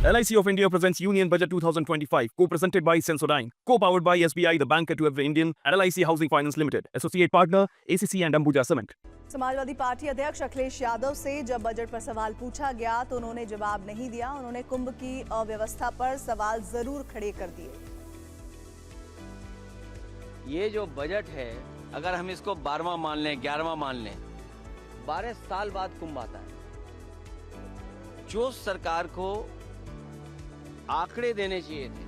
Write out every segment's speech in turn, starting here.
LIC of India presents Union Budget 2025, co-presented by Sensodyne, co-powered by SBI, the banker to every Indian, and LIC Housing Finance Limited, associate partner ACC and Ambuja Cement. Samajwadi party अध्यक्ष अखिलेश यादव से जब budget पर सवाल पूछा गया तो उन्होंने जवाब नहीं दिया। उन्होंने कुंभ की अव्यवस्था पर सवाल जरूर खड़े कर दिए। ये जो बजट है, अगर हम इसको 12वां मान लें, 11वां मान लें, 12 साल बाद कुंभ आता है। जो सरकार को आंकड़े देने चाहिए थे,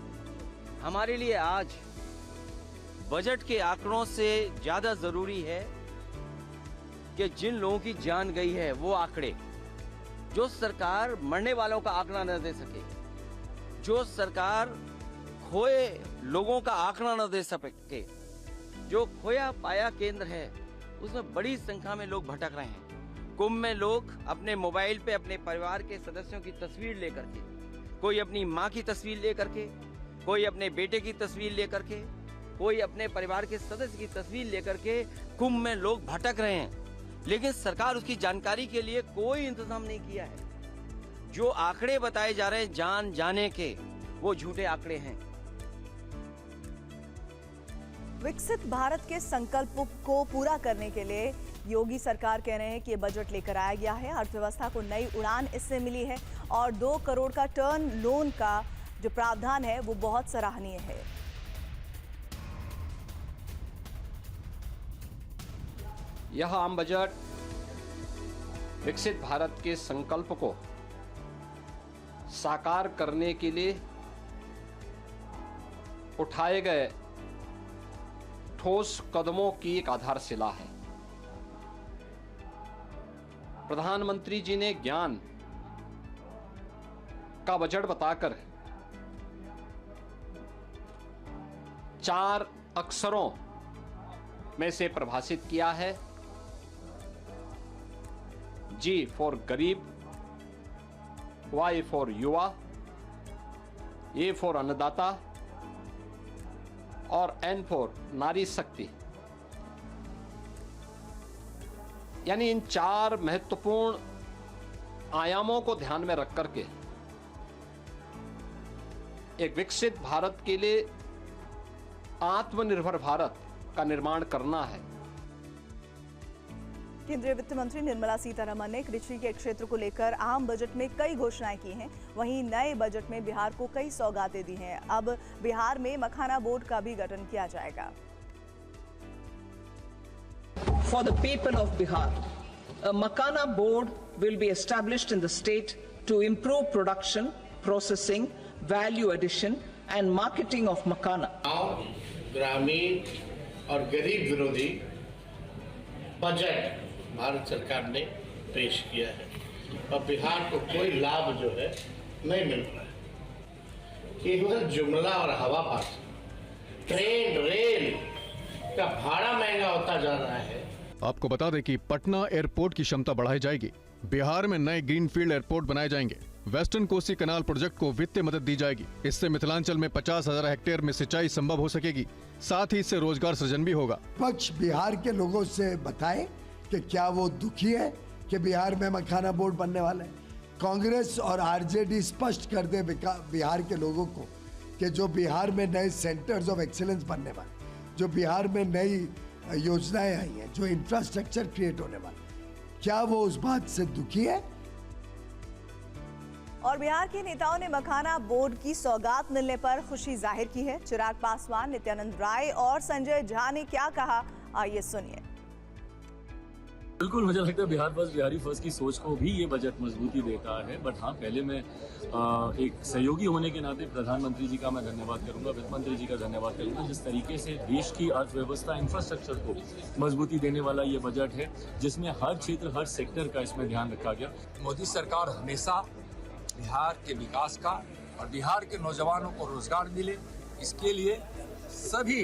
हमारे लिए आज बजट के आंकड़ों से ज्यादा जरूरी है कि जिन लोगों की जान गई है वो आंकड़े। जो सरकार मरने वालों का आंकड़ा न दे सके, जो सरकार खोए लोगों का आंकड़ा न दे सके, जो खोया पाया केंद्र है उसमें बड़ी संख्या में लोग भटक रहे हैं। कुंभ में लोग अपने मोबाइल पे अपने परिवार के सदस्यों की तस्वीर लेकर के, कोई अपनी माँ की तस्वीर लेकर के, कोई अपने बेटे की तस्वीर लेकर के, कोई अपने परिवार के सदस्य की तस्वीर लेकर के कुंभ में लोग भटक रहे हैं, लेकिन सरकार उसकी जानकारी के लिए कोई इंतजाम नहीं किया है। जो आंकड़े बताए जा रहे हैं जान जाने के, वो झूठे आंकड़े हैं। विकसित भारत के संकल्प को पूरा करने के लिए योगी सरकार कह रहे हैं कि ये बजट लेकर आया गया है। अर्थव्यवस्था को नई उड़ान इससे मिली है और 2 करोड़ का टर्म लोन का जो प्रावधान है वो बहुत सराहनीय है। यह आम बजट विकसित भारत के संकल्प को साकार करने के लिए उठाए गए ठोस कदमों की एक आधारशिला है। प्रधानमंत्री जी ने ज्ञान का बजट बताकर 4 अक्षरों में से परिभाषित किया है। G फॉर गरीब, Y फॉर युवा, A फॉर अन्नदाता और N फॉर नारी शक्ति। यानी इन 4 महत्वपूर्ण आयामों को ध्यान में रख करके एक विकसित भारत के लिए आत्मनिर्भर भारत का निर्माण करना है। केंद्रीय वित्त मंत्री निर्मला सीतारमण ने कृषि के क्षेत्र को लेकर आम बजट में कई घोषणाएं की हैं। वहीं नए बजट में बिहार को कई सौगातें दी हैं। अब बिहार में मखाना बोर्ड का भी गठन किया जाएगा। For the people of Bihar, a Makana board will be established in the state to improve production, processing, value addition and marketing of Makana. ग्रामीण और गरीब विरोधी बजट भारत सरकार ने पेश किया है और बिहार को कोई लाभ जो है नहीं मिल रहा है। केवल जुमला और हवाबाजी। ट्रेन रेल का भाड़ा महंगा होता जा रहा है। आपको बता दें कि पटना एयरपोर्ट की क्षमता बढ़ाई जाएगी। बिहार में नए ग्रीनफील्ड एयरपोर्ट बनाए जाएंगे। वेस्टर्न कोसी कनाल प्रोजेक्ट को वित्तीय मदद दी जाएगी। इससे मिथिलांचल में 50,000 हेक्टेयर में सिंचाई संभव हो सकेगी। साथ ही इससे रोजगार सृजन भी होगा। पक्ष बिहार के लोगों से बताएं कि क्या वो दुखी है कि बिहार में मखाना बोर्ड बनने वाला है। कांग्रेस और आरजेडी स्पष्ट कर दे बिहार के लोगों को कि जो बिहार में नए सेंटर्स ऑफ एक्सीलेंस बनने वाले, जो बिहार में नई योजनाएं आई हैं, जो इंफ्रास्ट्रक्चर क्रिएट होने वाला, क्या वो उस बात से दुखी है? और बिहार के नेताओं ने मखाना बोर्ड की सौगात मिलने पर खुशी जाहिर की है। चिराग पासवान, नित्यानंद राय और संजय झा ने क्या कहा, आइए सुनिए। बिल्कुल, मुझे लगता है बिहार फर्स्ट, बिहारी फर्स्ट की सोच को भी ये बजट मजबूती देता है। बट हाँ, पहले मैं एक सहयोगी होने के नाते प्रधानमंत्री जी का मैं धन्यवाद करूंगा, वित्त मंत्री जी का धन्यवाद करूंगा, जिस तरीके से देश की अर्थव्यवस्था, इंफ्रास्ट्रक्चर को मजबूती देने वाला ये बजट है, जिसमें हर क्षेत्र, हर सेक्टर का इसमें ध्यान रखा गया। मोदी सरकार हमेशा बिहार के विकास का और बिहार के नौजवानों को रोजगार मिले, इसके लिए सभी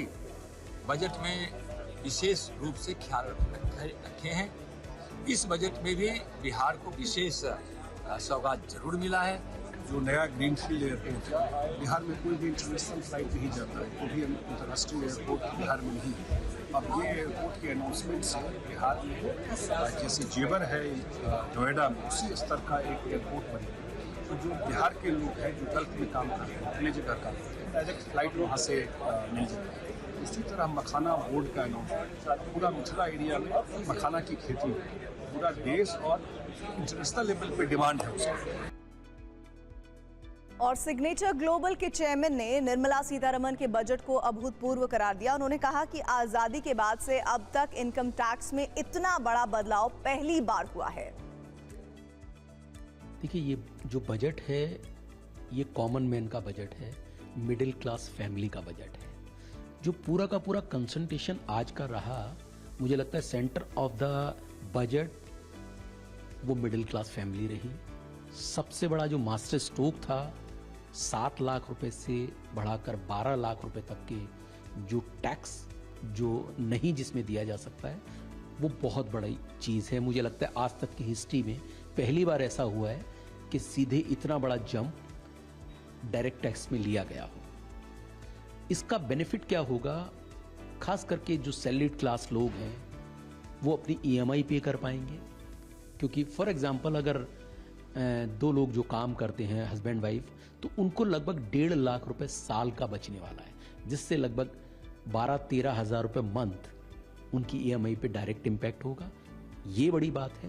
बजट में विशेष रूप से ख्याल रखे हैं। इस बजट में भी बिहार को विशेष सौगात जरूर मिला है। जो नया ग्रीनफील्ड एयरपोर्ट है, बिहार में कोई भी इंटरनेशनल फ्लाइट नहीं जाता है, कोई भी अंतर्राष्ट्रीय एयरपोर्ट बिहार में नहीं है। अब ये एयरपोर्ट के अनाउंसमेंट से बिहार में जैसे जेवर है नोएडा में, उसी स्तर का एक एयरपोर्ट बनेगा। तो जो बिहार के लोग हैं जो गल्फ में काम करते हैं, अपने जगह काम करते हैं, डायरेक्ट फ्लाइट वहाँ से मिल जाती है। इसी तरह मखाना बोर्ड का अनाउंसमेंट, पूरा मिथिला एरिया में मखाना की खेती पूरा देश और इंटरनेशनल लेवल पे डिमांड है उसका। और सिग्नेचर ग्लोबल के चेयरमैन ने निर्मला सीतारमण के बजट को अभूतपूर्व करार दिया। उन्होंने कहा कि आजादी के बाद से अब तक इनकम टैक्स में इतना बड़ा बदलाव पहली बार हुआ है। देखिए, ये जो बजट है ये कॉमन मैन का बजट है, मिडिल क्लास फैमिली का बजट है। जो पूरा का पूरा कंसंट्रेशन आज का रहा, मुझे लगता है सेंटर ऑफ द बजट वो मिडिल क्लास फैमिली रही। सबसे बड़ा जो मास्टर स्ट्रोक था, 7 लाख रुपए से बढ़ाकर 12 लाख रुपए तक के जो टैक्स जो नहीं जिसमें दिया जा सकता है, वो बहुत बड़ी चीज़ है। मुझे लगता है आज तक की हिस्ट्री में पहली बार ऐसा हुआ है कि सीधे इतना बड़ा जंप डायरेक्ट टैक्स में लिया गया हो। इसका बेनिफिट क्या होगा? खास करके जो सैलरीड क्लास लोग हैं वो अपनी EMI पे कर पाएंगे, क्योंकि फॉर एग्जांपल अगर 2 लोग जो काम करते हैं हस्बैंड वाइफ, तो उनको लगभग 1.5 लाख रुपए साल का बचने वाला है, जिससे लगभग 12-13 हज़ार रुपए मंथ उनकी EMI पे डायरेक्ट इम्पैक्ट होगा। ये बड़ी बात है।